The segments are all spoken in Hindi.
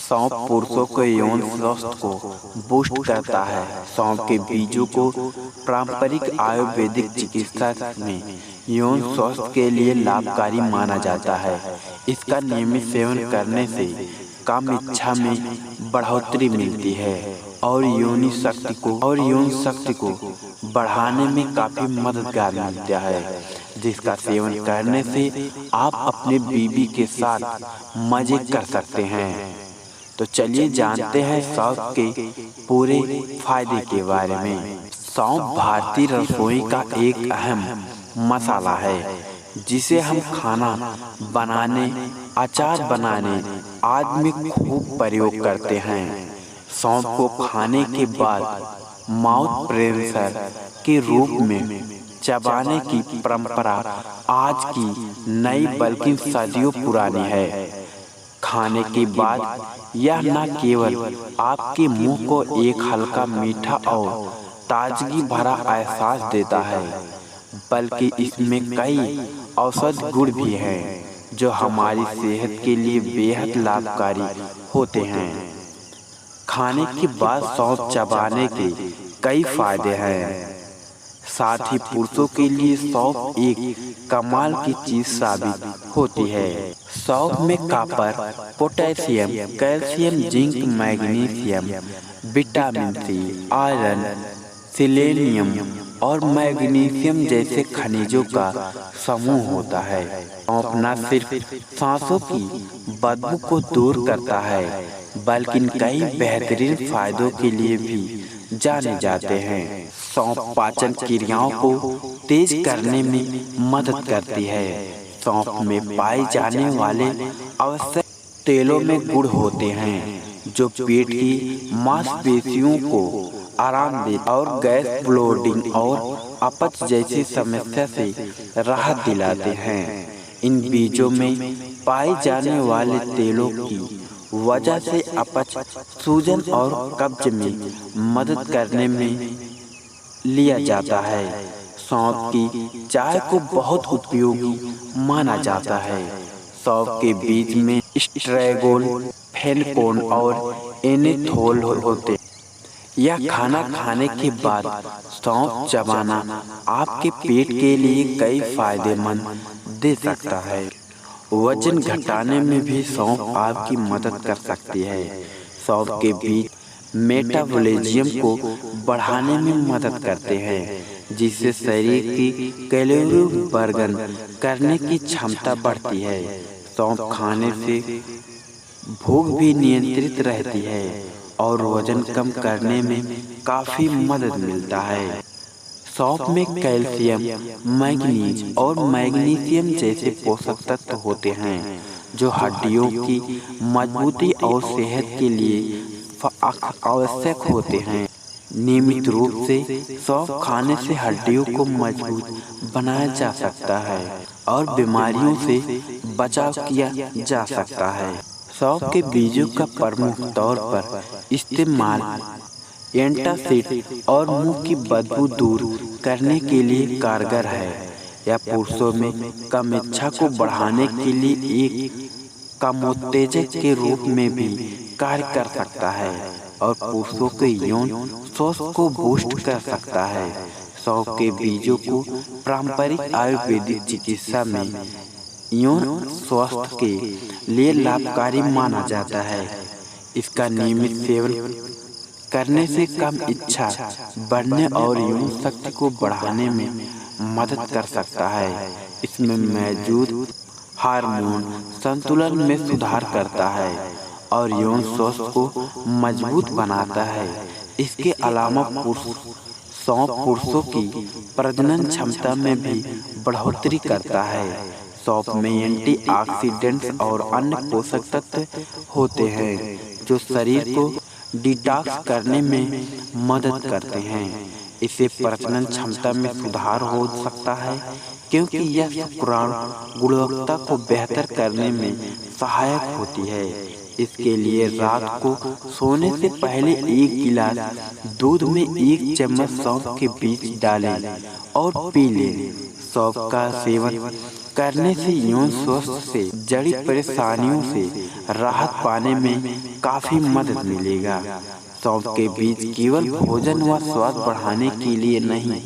सौंफ पुरुषों के यौन स्वास्थ्य को बूस्ट करता है। सौंफ के बीजों को पारंपरिक आयुर्वेदिक चिकित्सा में यौन स्वास्थ्य के लिए लाभकारी माना जाता है। इसका नियमित सेवन करने से काम इच्छा में बढ़ोतरी मिलती है और यौन शक्ति को बढ़ाने में काफ़ी मददगार मिलता है, जिसका सेवन करने से आप अपने बीवी के साथ मजे कर सकते हैं। तो चलिए जानते हैं सौंफ के पूरे फायदे के बारे में। सौंफ भारतीय रसोई का एक अहम मसाला है, जिसे हम खाना बनाने, अचार बनाने आदि में खूब प्रयोग करते हैं। सौंफ को खाने के बाद माउथ प्रेशर के रूप में चबाने की परंपरा आज की नई बल्कि सदियों पुरानी है। खाने के बाद यह न केवल आपके मुंह को एक हल्का मीठा और ताजगी भरा एहसास देता है, बल्कि इसमें कई औषधीय गुण भी हैं जो हमारी सेहत के लिए बेहद लाभकारी होते हैं। खाने के बाद सौंफ चबाने के कई फायदे हैं। साथ ही पुरुषों के लिए सौंफ एक कमाल की चीज साबित होती है। सौंफ में copper, potassium, calcium, zinc, magnesium, vitamin C, iron, selenium और मैग्नीशियम जैसे खनिजों का समूह होता है। सौंफ न सिर्फ सांसों की बदबू को दूर करता है, बल्कि कई बेहतरीन फायदों के लिए भी जाने जाते हैं। सौंफ पाचन क्रियाओं को तेज करने में मदद करती है। सौंफ में पाए जाने वाले आवश्यक तेलों में गुण होते हैं जो पेट की मांसपेशियों को आराम देते और गैस, ब्लोटिंग और अपच जैसी समस्या से राहत दिलाते हैं। इन बीजों में पाए जाने वाले तेलों की वजह से अपच, सूजन और कब्ज में मदद करने में लिया जाता है। सौंफ की चाय को बहुत उपयोगी माना जाता है। सौंफ के बीज में एस्ट्रेगोल, फेनोल और एनीथोल होते। यह खाना खाने के बाद सौंफ चबाना आपके पेट के लिए कई फायदेमंद दे सकता है। वजन घटाने में भी सौंफ आपकी मदद कर सकती है। सौंफ के बीज मेटाबॉलिज्म को बढ़ाने में मदद करते हैं, जिससे शरीर की कैलोरी बर्न करने की क्षमता बढ़ती है। सौंफ खाने से भूख भी नियंत्रित रहती है और वजन कम करने में काफ़ी मदद मिलता है। सौंफ में कैल्शियम, मैग्नीज और मैग्नीशियम जैसे पोषक तत्व होते हैं जो हड्डियों की मजबूती और सेहत के लिए आवश्यक होते हैं। नियमित रूप से सौंफ खाने से हड्डियों को मजबूत बनाया जा सकता है और बीमारियों से बचाव किया जा सकता है। सौंफ के बीजों का प्रमुख तौर पर इस्तेमाल एंटासिड और मुंह की बदबू दूर करने के लिए कारगर है। यह पुरुषों में कम इच्छा को बढ़ाने के लिए एक कामोत्तेजक के रूप में भी कार्य कर सकता है और पुरुषों के यौन स्वास्थ्य को बूस्ट कर सकता है। सौंफ के बीजों को पारंपरिक आयुर्वेदिक चिकित्सा में यौन स्वास्थ्य के लिए लाभकारी माना जाता है। इसका नियमित सेवन करने से कम इच्छा बढ़ने और यौन शक्ति को बढ़ाने में मदद कर सकता है। इसमें मौजूद हार्मोन संतुलन में सुधार करता है और यौन स्वास्थ्य को मजबूत बनाता है। इसके अलावा सौंफ पुरुषों की प्रजनन क्षमता में भी बढ़ोतरी करता है। सौंफ में एंटीऑक्सीडेंट्स और अन्य पोषक तत्व होते हैं जो शरीर को डिटॉक्स करने में मदद करते हैं। इससे प्रजनन क्षमता में सुधार हो सकता है क्योंकि यह शुक्राणु गुणवत्ता को बेहतर करने में सहायक होती है। इसके लिए रात को सोने से पहले एक गिलास दूध में 1 चम्मच सौंफ के बीज डालें और पी लें। सौंफ का सेवन करने से यौन स्वास्थ्य से जड़ी परेशानियों से राहत पाने में काफी मदद मिलेगा। सौंफ के बीज केवल भोजन व स्वाद बढ़ाने के लिए नहीं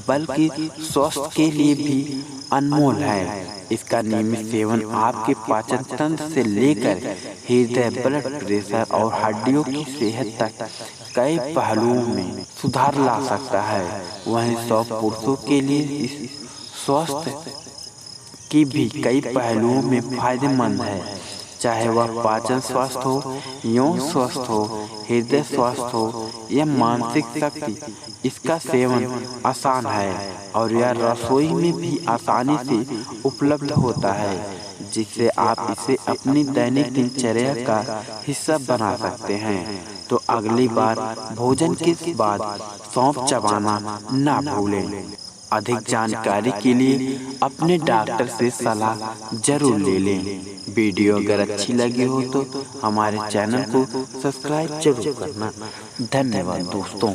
बल्कि स्वास्थ्य के लिए भी अनमोल है। इसका नियमित सेवन आपके पाचन तंत्र से लेकर हृदय, ब्लड प्रेशर और हड्डियों की सेहत तक कई पहलुओं में सुधार ला सकता है। वहीं सौंफ पुरुषों के लिए स्वास्थ्य की भी कई पहलुओं में फायदेमंद है, चाहे वह पाचन स्वास्थ्य हो, यौन स्वास्थ्य हो, हृदय स्वास्थ्य हो या मानसिक शक्ति। इसका सेवन आसान है और यह रसोई में भी आसानी से उपलब्ध होता है, जिससे आप इसे अपनी दैनिक दिनचर्या का हिस्सा बना सकते हैं। तो अगली बार भोजन के बाद सौंफ चबाना ना भूलें। अधिक जानकारी के लिए अपने डॉक्टर से सलाह जरूर ले लें। वीडियो अगर अच्छी लगी हो तो हमारे चैनल को सब्सक्राइब जरूर करना। धन्यवाद दोस्तों।